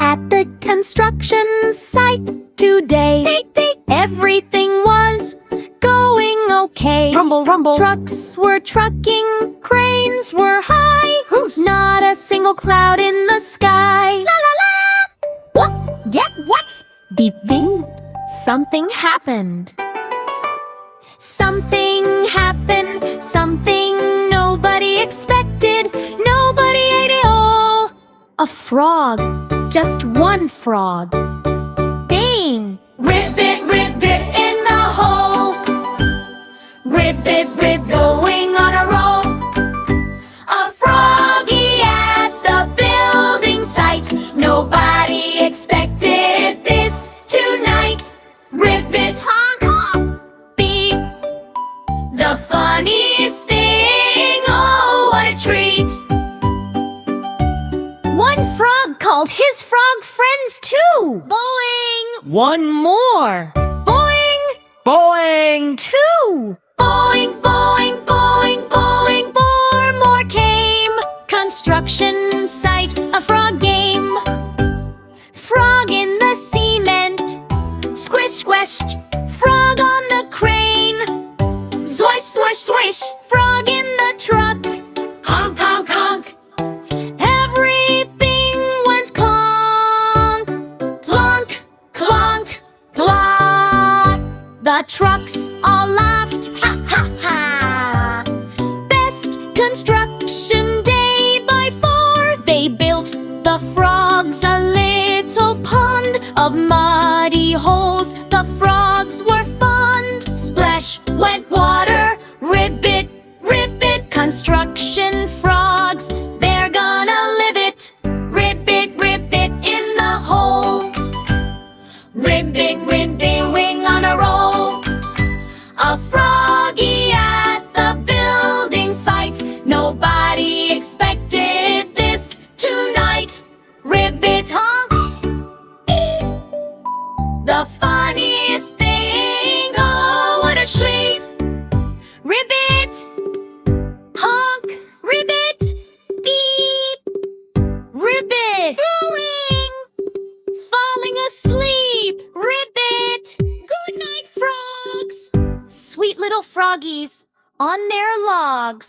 At the construction site today, everything was going okay. Rumble, rumble. Trucks were trucking, cranes were high. Not a single cloud in the sky. La la la! What? Yeah, what's the thing? Something happened. Something happened, something nobody expected. Nobody ate it all. A frog, just one frog. Dang! Ribbit, ribbit in the hole. Ribbit, ribbit, going on a roll. A froggy at the building site. Nobody expected this tonight. Ribbit, honk, honk. Beep! The funniest thing, oh, what a treat. One frog called his frog friends too. Boing! One more. Boing! Boing. Two! Boing, boing, boing, boing. Four more came. Construction site, a frog game. Frog in the cement. Squish, squish. Frog on the crane. Swish, swish, swish. Frog in the truck. Honk, honk, honk. Everything went clonk. Clonk, clonk, clonk. The trucks all laughed. Ha ha ha! Best construction day by far. They built the frogs a little pond of muddy holes. The frogs were fond. Splash went water. Ribbit, ribbit, construction frogs. They're gonna live it. Ribbit, ribbit in the hole. Ribbit, ribbit, wing on a roll. A froggy at the building site. Nobody expected this tonight. Ribbit, honk. The funniest thing, oh, what a treat. Ribbit, honk, ribbit, beep, ribbit, Booing. falling asleep, ribbit. Good night, frogs. Sweet little froggies on their logs.